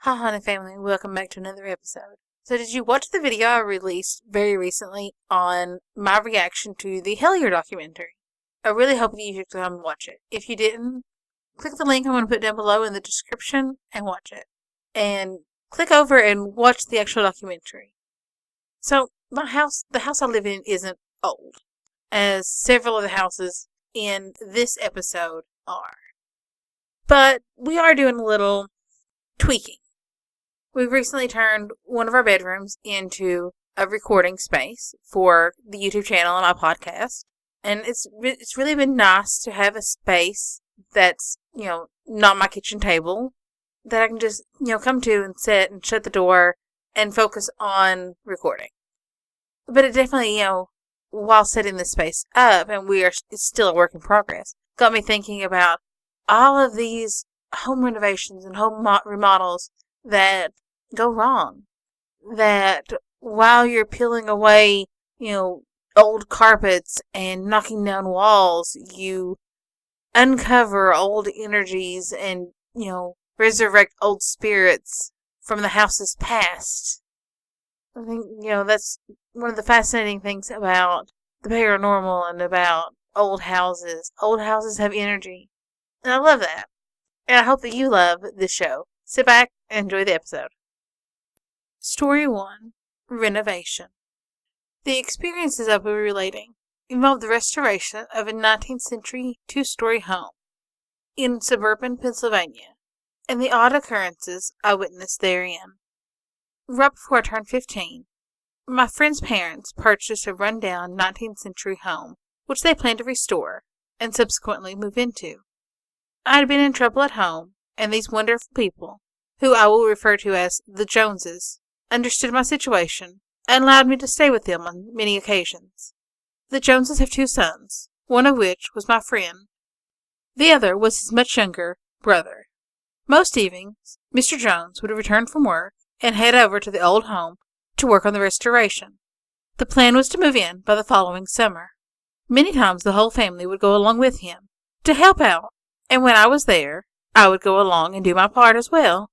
Hi, honey family. Welcome back to another episode. So, did you watch the video I released very recently on my reaction to the Hellier documentary? I really hope that you should come and watch it. If you didn't, click the link I'm going to put down below in the description and watch it. And click over and watch the actual documentary. So, the house I live in isn't old, as several of the houses in this episode are. But we are doing a little tweaking. We've recently turned one of our bedrooms into a recording space for the YouTube channel and my podcast. And it's really been nice to have a space that's, not my kitchen table, that I can just, come to and sit and shut the door and focus on recording. But it definitely, while setting this space up, and it's still a work in progress, got me thinking about all of these home renovations and home remodels that go wrong. That while you're peeling away, old carpets and knocking down walls, you uncover old energies and, resurrect old spirits from the house's past. I think, that's one of the fascinating things about the paranormal and about old houses. Old houses have energy. And I love that. And I hope that you love this show. Sit back and enjoy the episode. Story 1. Renovation. The experiences I'll be relating involve the restoration of a 19th century two-story home in suburban Pennsylvania and the odd occurrences I witnessed therein. Right before I turned 15, my friend's parents purchased a run-down 19th century home which they planned to restore and subsequently move into. I had been in trouble at home, and these wonderful people, who I will refer to as the Joneses, understood my situation and allowed me to stay with them on many occasions. The Joneses have 2 sons, one of which was my friend. The other was his much younger brother. Most evenings, Mr. Jones would return from work and head over to the old home to work on the restoration. The plan was to move in by the following summer. Many times the whole family would go along with him to help out, and when I was there, I would go along and do my part as well.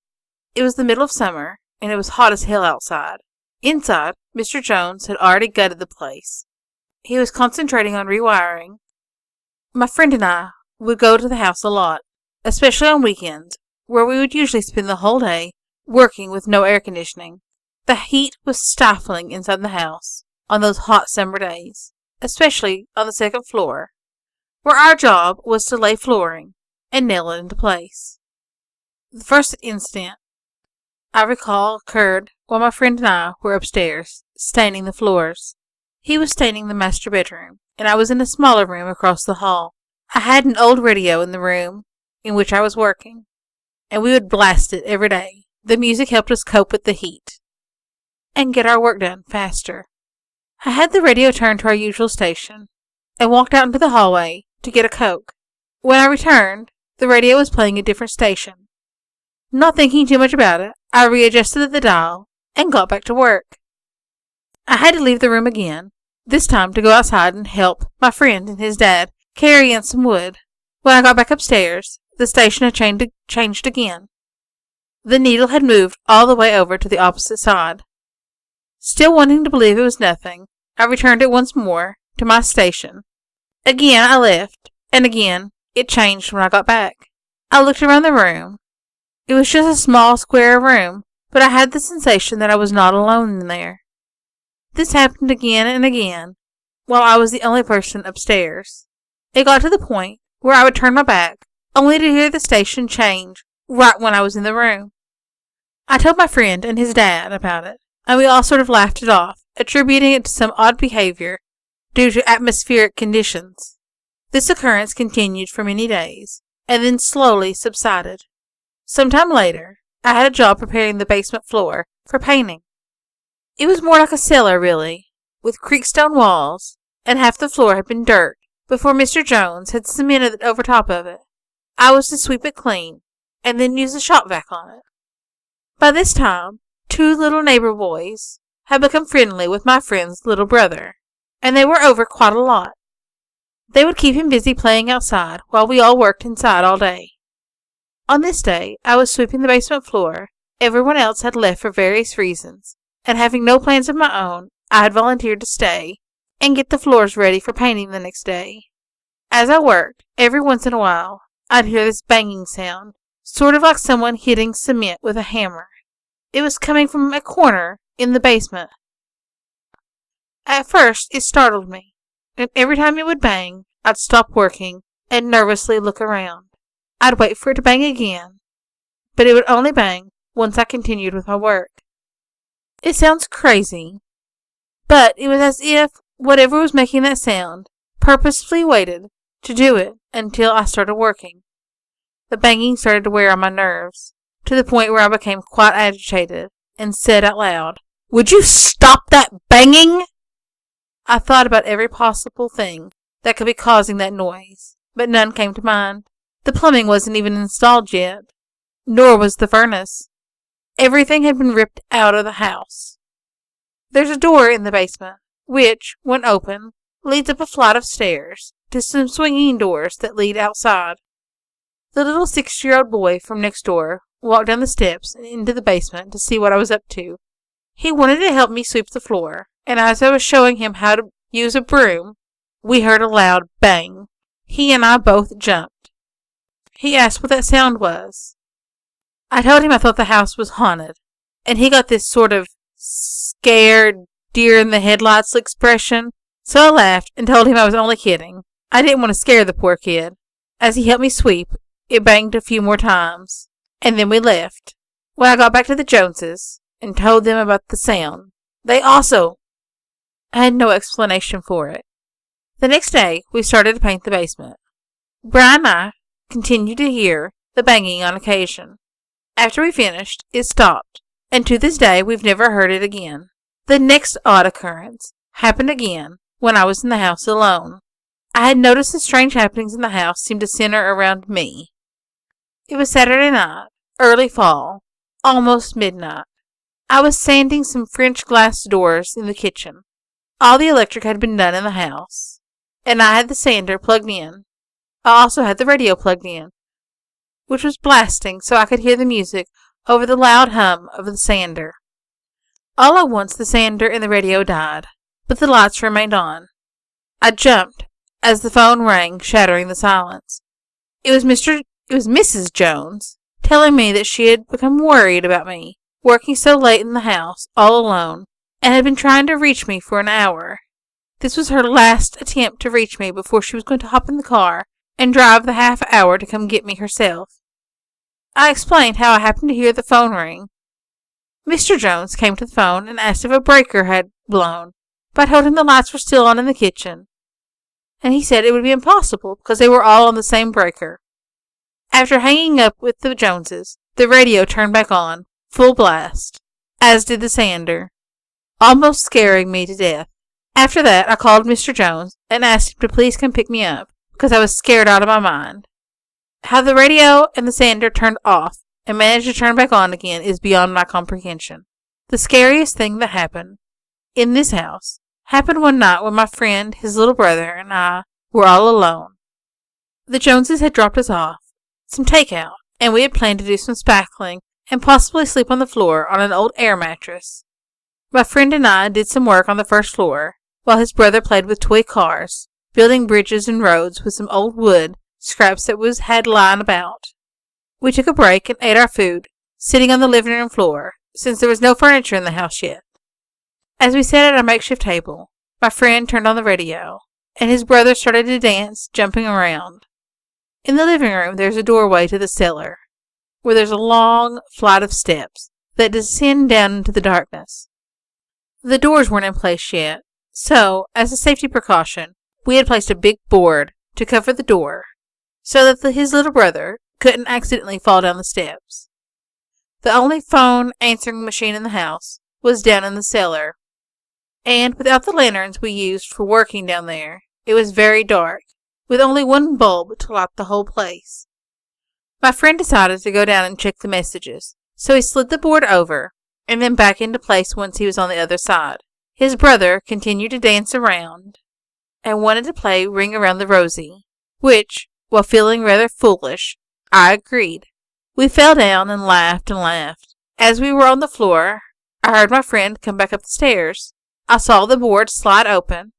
It was the middle of summer, and it was hot as hell outside. Inside, Mr. Jones had already gutted the place. He was concentrating on rewiring. My friend and I would go to the house a lot, especially on weekends, where we would usually spend the whole day working with no air conditioning. The heat was stifling inside the house on those hot summer days, especially on the second floor, where our job was to lay flooring and nail it into place. The first incident I recall occurred while my friend and I were upstairs, staining the floors. He was staining the master bedroom, and I was in a smaller room across the hall. I had an old radio in the room in which I was working, and we would blast it every day. The music helped us cope with the heat and get our work done faster. I had the radio turned to our usual station and walked out into the hallway to get a Coke. When I returned, the radio was playing a different station. Not thinking too much about it, I readjusted the dial and got back to work. I had to leave the room again, this time to go outside and help my friend and his dad carry in some wood. When I got back upstairs, the station had changed again. The needle had moved all the way over to the opposite side. Still wanting to believe it was nothing, I returned it once more to my station. Again I left, and again it changed when I got back. I looked around the room. It was just a small square room, but I had the sensation that I was not alone in there. This happened again and again, while I was the only person upstairs. It got to the point where I would turn my back, only to hear the station change right when I was in the room. I told my friend and his dad about it, and we all sort of laughed it off, attributing it to some odd behavior due to atmospheric conditions. This occurrence continued for many days, and then slowly subsided. Sometime later, I had a job preparing the basement floor for painting. It was more like a cellar, really, with creekstone walls, and half the floor had been dirt before Mr. Jones had cemented it over top of it. I was to sweep it clean, and then use a shop vac on it. By this time, 2 little neighbor boys had become friendly with my friend's little brother, and they were over quite a lot. They would keep him busy playing outside while we all worked inside all day. On this day, I was sweeping the basement floor, Everyone else had left for various reasons, and having no plans of my own, I had volunteered to stay and get the floors ready for painting the next day. As I worked, every once in a while, I'd hear this banging sound, sort of like someone hitting cement with a hammer. It was coming from a corner in the basement. At first, it startled me, and every time it would bang, I'd stop working and nervously look around. I'd wait for it to bang again, but it would only bang once I continued with my work. It sounds crazy, but it was as if whatever was making that sound purposefully waited to do it until I started working. The banging started to wear on my nerves, to the point where I became quite agitated and said out loud, "Would you stop that banging?" I thought about every possible thing that could be causing that noise, but none came to mind. The plumbing wasn't even installed yet, nor was the furnace. Everything had been ripped out of the house. There's a door in the basement, which, when open, leads up a flight of stairs to some swinging doors that lead outside. The little 6-year-old boy from next door walked down the steps and into the basement to see what I was up to. He wanted to help me sweep the floor, and as I was showing him how to use a broom, we heard a loud bang. He and I both jumped. He asked what that sound was. I told him I thought the house was haunted, and he got this sort of scared, deer-in-the-headlights expression, so I laughed and told him I was only kidding. I didn't want to scare the poor kid. As he helped me sweep, it banged a few more times, and then we left. When I got back to the Joneses and told them about the sound, they also had no explanation for it. The next day, we started to paint the basement. Brian and I continued to hear the banging on occasion. After we finished, it stopped, and to this day we've never heard it again. The next odd occurrence happened again when I was in the house alone. I had noticed the strange happenings in the house seemed to center around me. It was Saturday night, early fall, almost midnight. I was sanding some French glass doors in the kitchen. All the electric had been done in the house, and I had the sander plugged in. I also had the radio plugged in, which was blasting so I could hear the music over the loud hum of the sander. All at once the sander and the radio died, but the lights remained on. I jumped as the phone rang, shattering the silence. It was Mrs. Jones, telling me that she had become worried about me, working so late in the house, all alone, and had been trying to reach me for an hour. This was her last attempt to reach me before she was going to hop in the car and drive the half hour to come get me herself. I explained how I happened to hear the phone ring. Mr. Jones came to the phone and asked if a breaker had blown, but I told him the lights were still on in the kitchen, and he said it would be impossible because they were all on the same breaker. After hanging up with the Joneses, the radio turned back on, full blast, as did the sander, almost scaring me to death. After that, I called Mr. Jones and asked him to please come pick me up, because I was scared out of my mind. How the radio and the sander turned off and managed to turn back on again is beyond my comprehension. The scariest thing that happened in this house happened one night when my friend, his little brother, and I were all alone. The Joneses had dropped us off some takeout, and we had planned to do some spackling and possibly sleep on the floor on an old air mattress. My friend and I did some work on the first floor, while his brother played with toy cars, building bridges and roads with some old wood scraps that had lying about. We took a break and ate our food, sitting on the living room floor, since there was no furniture in the house yet. As we sat at our makeshift table, my friend turned on the radio, and his brother started to dance, jumping around. In the living room, there's a doorway to the cellar, where there's a long flight of steps that descend down into the darkness. The doors weren't in place yet, so, as a safety precaution, we had placed a big board to cover the door, so that his little brother couldn't accidentally fall down the steps. The only phone answering machine in the house was down in the cellar, and without the lanterns we used for working down there, it was very dark, with only one bulb to light the whole place. My friend decided to go down and check the messages, so he slid the board over and then back into place once he was on the other side. His brother continued to dance around and wanted to play Ring Around the Rosie, which, while feeling rather foolish, I agreed. We fell down and laughed, As we were on the floor, I heard my friend come back up the stairs. I saw the board slide open,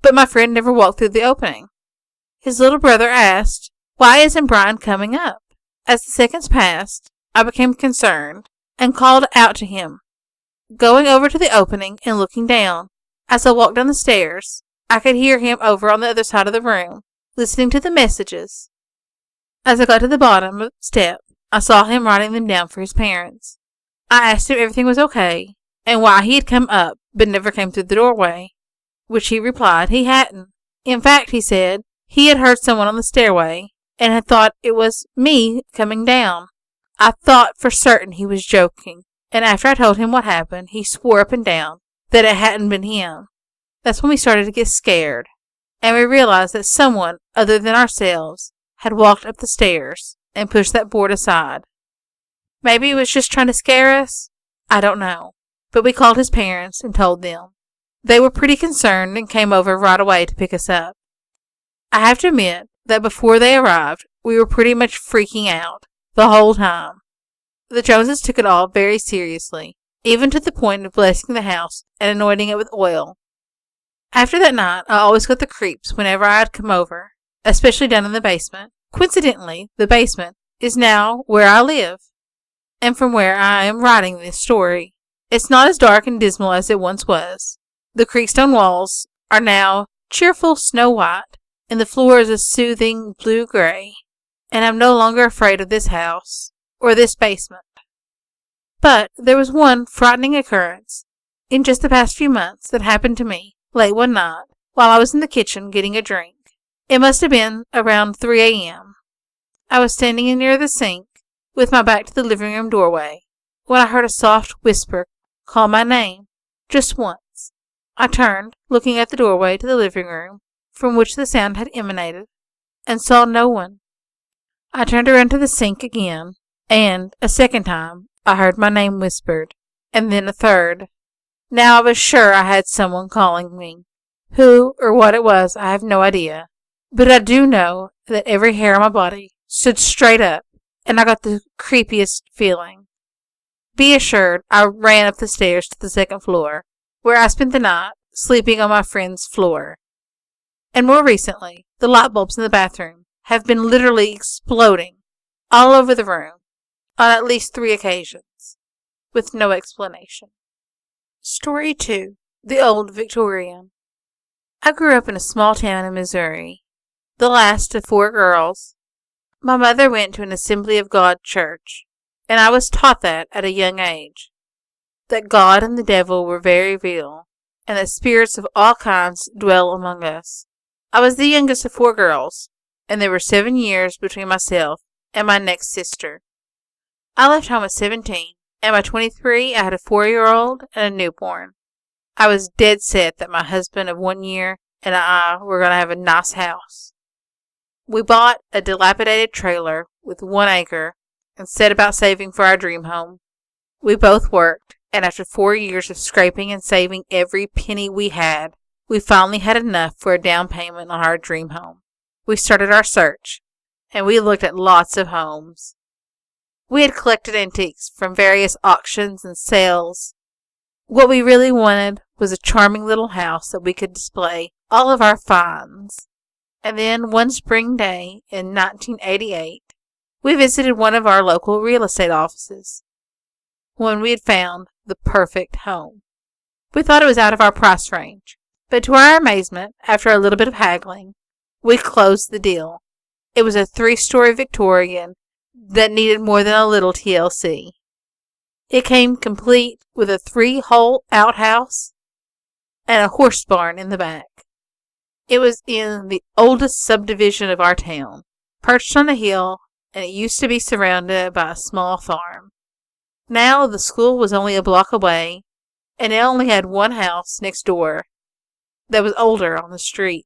but my friend never walked through the opening. His little brother asked, "Why isn't Brian coming up?" As the seconds passed, I became concerned and called out to him. Going over to the opening and looking down, as I walked down the stairs, I could hear him over on the other side of the room, listening to the messages. As I got to the bottom of the step, I saw him writing them down for his parents. I asked him if everything was okay, and why he had come up but never came through the doorway, which he replied he hadn't. In fact, he said, he had heard someone on the stairway and had thought it was me coming down. I thought for certain he was joking, and after I told him what happened, he swore up and down that it hadn't been him. That's when we started to get scared, and we realized that someone other than ourselves had walked up the stairs and pushed that board aside. Maybe he was just trying to scare us. I don't know. But we called his parents and told them. They were pretty concerned and came over right away to pick us up. I have to admit that before they arrived, we were pretty much freaking out the whole time. The Joneses took it all very seriously, even to the point of blessing the house and anointing it with oil. After that night, I always got the creeps whenever I had come over, especially down in the basement. Coincidentally, the basement is now where I live, and from where I am writing this story. It's not as dark and dismal as it once was. The creekstone walls are now cheerful snow white, and the floor is a soothing blue-gray, and I'm no longer afraid of this house or this basement. But there was one frightening occurrence in just the past few months that happened to me late one night while I was in the kitchen getting a drink. It must have been around 3 a.m. I was standing near the sink with my back to the living room doorway when I heard a soft whisper call my name, just once. I turned, looking at the doorway to the living room from which the sound had emanated, and saw no one. I turned around to the sink again, and a second time I heard my name whispered, and then a third. Now I was sure I had someone calling me. Who or what it was, I have no idea. But I do know that every hair on my body stood straight up, and I got the creepiest feeling. Be assured, I ran up the stairs to the second floor, where I spent the night sleeping on my friend's floor. And more recently, the light bulbs in the bathroom have been literally exploding all over the room on at least 3 occasions, with no explanation. Story 2. The Old Victorian. I grew up in a small town in Missouri, the last of 4 girls. My mother went to an Assembly of God church, and I was taught that at a young age, that God and the devil were very real, and that spirits of all kinds dwell among us. I was the youngest of 4 girls, and there were 7 years between myself and my next sister. I left home at 17, and by 23 I had a 4-year-old and a newborn. I was dead set that my husband of 1 year and I were going to have a nice house. We bought a dilapidated trailer with 1 acre and set about saving for our dream home. We both worked, and after 4 years of scraping and saving every penny we had, we finally had enough for a down payment on our dream home. We started our search, and we looked at lots of homes. We had collected antiques from various auctions and sales. What we really wanted was a charming little house that we could display all of our finds. And then one spring day in 1988, we visited one of our local real estate offices when we had found the perfect home. We thought it was out of our price range, but to our amazement, after a little bit of haggling, we closed the deal. It was a 3-story Victorian that needed more than a little TLC. It came complete with a 3-hole outhouse and a horse barn in the back. It was in the oldest subdivision of our town, perched on a hill, and it used to be surrounded by a small farm. Now the school was only a block away, and it only had one house next door that was older on the street.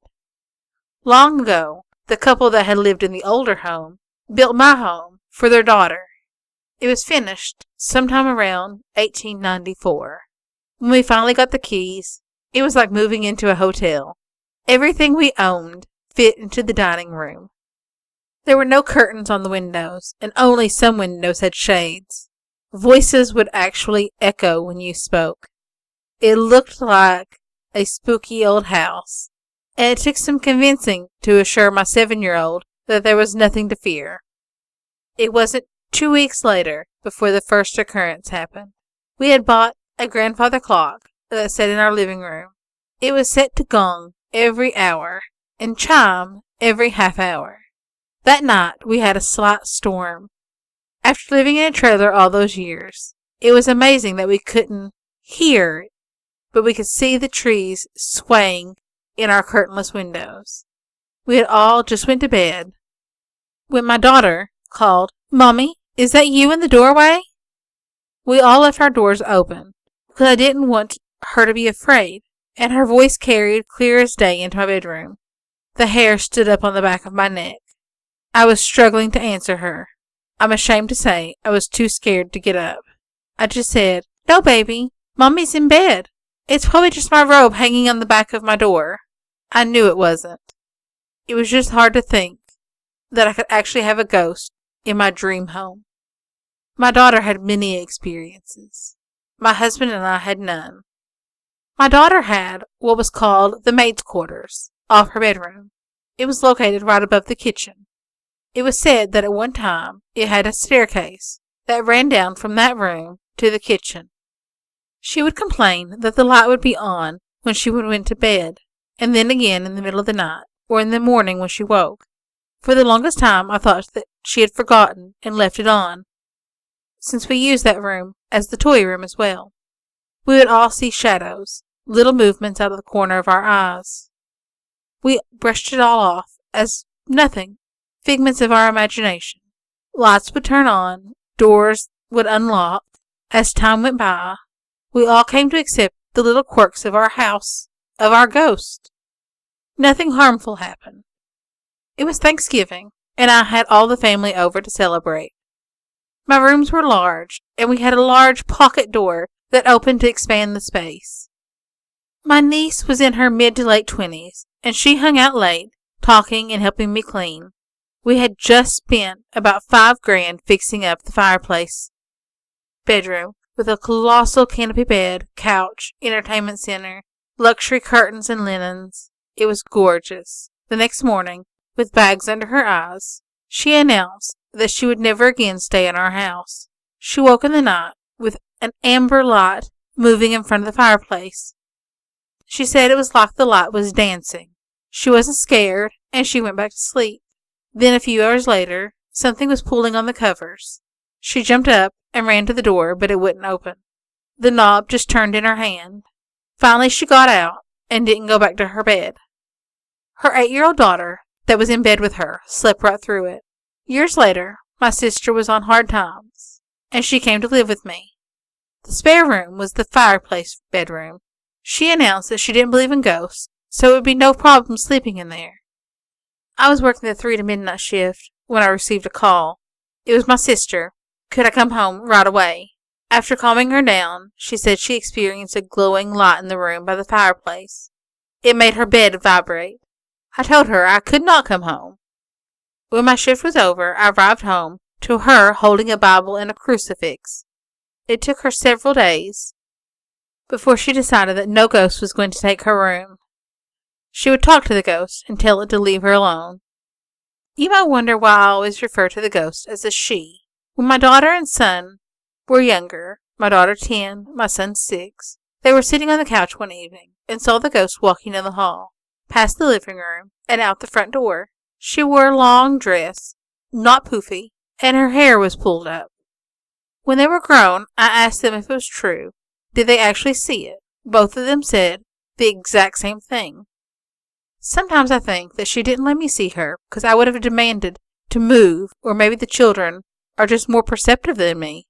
Long ago, the couple that had lived in the older home built my home for their daughter. It was finished sometime around 1894. When we finally got the keys, it was like moving into a hotel. Everything we owned fit into the dining room. There were no curtains on the windows, and only some windows had shades. Voices would actually echo when you spoke. It looked like a spooky old house, and it took some convincing to assure my 7-year-old that there was nothing to fear. It wasn't 2 weeks later before the first occurrence happened. We had bought a grandfather clock that sat in our living room. It was set to gong every hour and chime every half hour. That night we had a slight storm. After living in a trailer all those years, it was amazing that we couldn't hear it, but we could see the trees swaying in our curtainless windows. We had all just went to bed when my daughter called, "Mommy, is that you in the doorway?" We all left our doors open because I didn't want her to be afraid, and her voice carried clear as day into my bedroom. The hair stood up on the back of my neck. I was struggling to answer her. I'm ashamed to say I was too scared to get up. I just said, "No, baby, Mommy's in bed. It's probably just my robe hanging on the back of my door." I knew it wasn't. It was just hard to think that I could actually have a ghost in my dream home. My daughter had many experiences. My husband and I had none. My daughter had what was called the maid's quarters off her bedroom. It was located right above the kitchen. It was said that at one time it had a staircase that ran down from that room to the kitchen. She would complain that the light would be on when she went to bed, and then again in the middle of the night, or in the morning when she woke. For the longest time I thought that she had forgotten and left it on, since we used that room as the toy room as well. We would all see shadows, little movements out of the corner of our eyes. We brushed it all off as nothing, figments of our imagination. Lights would turn on, doors would unlock. As time went by, we all came to accept the little quirks of our house, of our ghost. Nothing harmful happened. It was Thanksgiving, and I had all the family over to celebrate. My rooms were large, and we had a large pocket door that opened to expand the space. My niece was in her mid to late 20s, and she hung out late, talking and helping me clean. We had just spent about $5,000 fixing up the fireplace bedroom with a colossal canopy bed, couch, entertainment center, luxury curtains and linens. It was gorgeous. The next morning, with bags under her eyes, she announced that she would never again stay in our house. She woke in the night with an amber light moving in front of the fireplace. She said it was like the light was dancing. She wasn't scared, and she went back to sleep. Then a few hours later, something was pulling on the covers. She jumped up and ran to the door, but it wouldn't open. The knob just turned in her hand. Finally, she got out and didn't go back to her bed. Her 8-year-old daughter, that was in bed with her, slept right through it. Years later, my sister was on hard times, and she came to live with me. The spare room was the fireplace bedroom. She announced that she didn't believe in ghosts, so it would be no problem sleeping in there. I was working the 3 to midnight shift when I received a call. It was my sister. Could I come home right away? After calming her down, she said she experienced a glowing light in the room by the fireplace. It made her bed vibrate. I told her I could not come home. When my shift was over, I arrived home to her holding a Bible and a crucifix. It took her several days before she decided that no ghost was going to take her room. She would talk to the ghost and tell it to leave her alone. You might wonder why I always refer to the ghost as a she. When my daughter and son were younger, my daughter 10, my son 6, they were sitting on the couch one evening and saw the ghost walking in the hall, past the living room, and out the front door. She wore a long dress, not poofy, and her hair was pulled up. When they were grown, I asked them if it was true. Did they actually see it? Both of them said the exact same thing. Sometimes I think that she didn't let me see her because I would have demanded to move, or maybe the children are just more perceptive than me.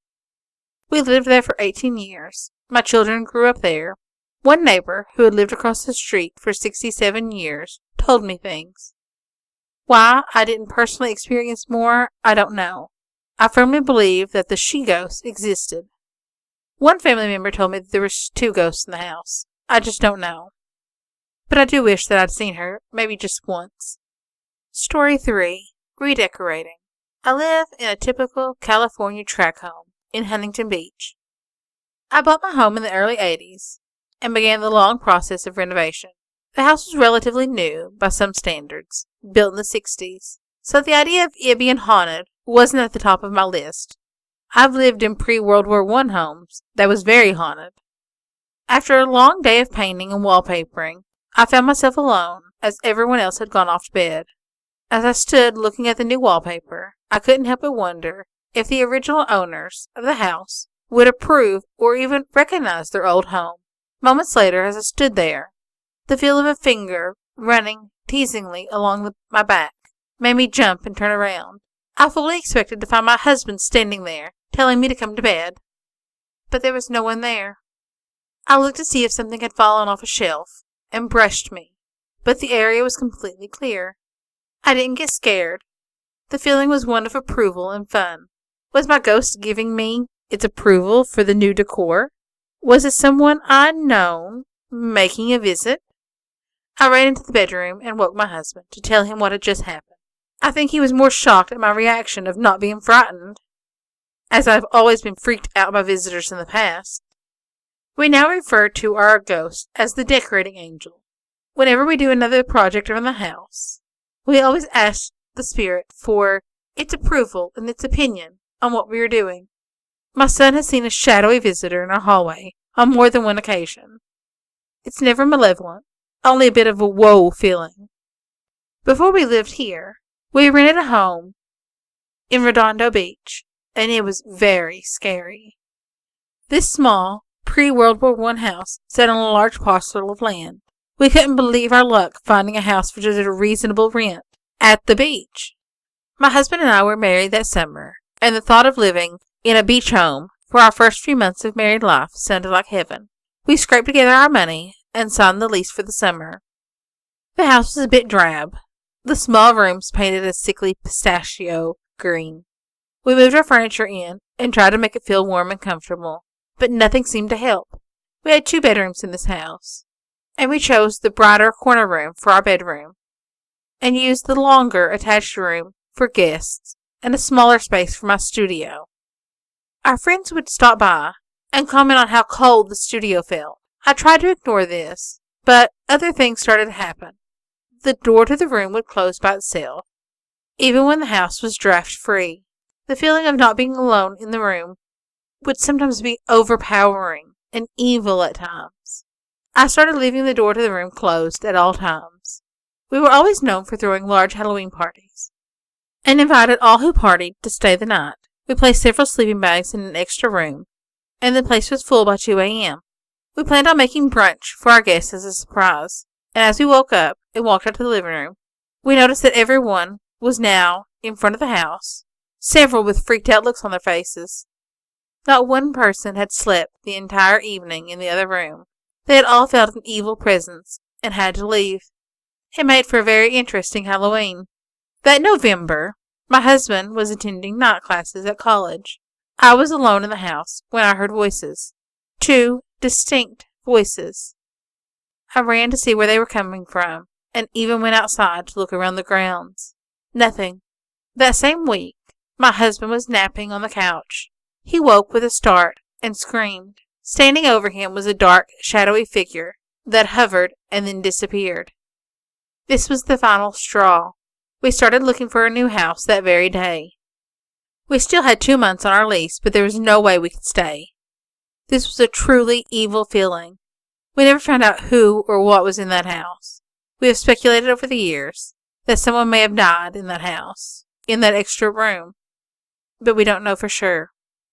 We lived there for 18 years. My children grew up there. One neighbor, who had lived across the street for 67 years, told me things. Why I didn't personally experience more, I don't know. I firmly believe that the she-ghost existed. One family member told me that there were 2 ghosts in the house. I just don't know. But I do wish that I'd seen her, maybe just once. Story 3. Redecorating. I live in a typical California tract home. in Huntington Beach. I bought my home in the early 80s and began the long process of renovation. The house was relatively new by some standards, built in the 60s, so the idea of it being haunted wasn't at the top of my list. I've lived in pre-World War I homes that was very haunted. After a long day of painting and wallpapering, I found myself alone as everyone else had gone off to bed. As I stood looking at the new wallpaper, I couldn't help but wonder if the original owners of the house would approve or even recognize their old home. Moments later, as I stood there, the feel of a finger running teasingly along my back made me jump and turn around. I fully expected to find my husband standing there, telling me to come to bed. But there was no one there. I looked to see if something had fallen off a shelf and brushed me, but the area was completely clear. I didn't get scared. The feeling was one of approval and fun. Was my ghost giving me its approval for the new decor? Was it someone I'd known making a visit? I ran into the bedroom and woke my husband to tell him what had just happened. I think he was more shocked at my reaction of not being frightened, as I've always been freaked out by visitors in the past. We now refer to our ghost as the decorating angel. Whenever we do another project around the house, we always ask the spirit for its approval and its opinion on what we are doing. My son has seen a shadowy visitor in our hallway on more than one occasion. It's never malevolent, only a bit of a whoa feeling. Before we lived here, we rented a home in Redondo Beach, and it was very scary. This small, pre-World War I house sat on a large parcel of land. We couldn't believe our luck finding a house for just a reasonable rent at the beach. My husband and I were married that summer, and the thought of living in a beach home for our first few months of married life sounded like heaven. We scraped together our money and signed the lease for the summer. The house was a bit drab, the small rooms painted a sickly pistachio green. We moved our furniture in and tried to make it feel warm and comfortable, but nothing seemed to help. We had 2 bedrooms in this house, and we chose the brighter corner room for our bedroom, and used the longer attached room for guests and a smaller space for my studio. Our friends would stop by and comment on how cold the studio felt. I tried to ignore this, but other things started to happen. The door to the room would close by itself, even when the house was draft-free. The feeling of not being alone in the room would sometimes be overpowering and evil at times. I started leaving the door to the room closed at all times. We were always known for throwing large Halloween parties, and invited all who partied to stay the night. We placed several sleeping bags in an extra room, and the place was full by 2 a.m. We planned on making brunch for our guests as a surprise, and as we woke up and walked out to the living room, we noticed that everyone was now in front of the house, several with freaked out looks on their faces. Not one person had slept the entire evening in the other room. They had all felt an evil presence and had to leave. It made for a very interesting Halloween. That November, my husband was attending night classes at college. I was alone in the house when I heard voices. 2 distinct voices. I ran to see where they were coming from, and even went outside to look around the grounds. Nothing. That same week, my husband was napping on the couch. He woke with a start and screamed. Standing over him was a dark, shadowy figure that hovered and then disappeared. This was the final straw. We started looking for a new house that very day. We still had 2 months on our lease, but there was no way we could stay. This was a truly evil feeling. We never found out who or what was in that house. We have speculated over the years that someone may have died in that house, in that extra room, but we don't know for sure.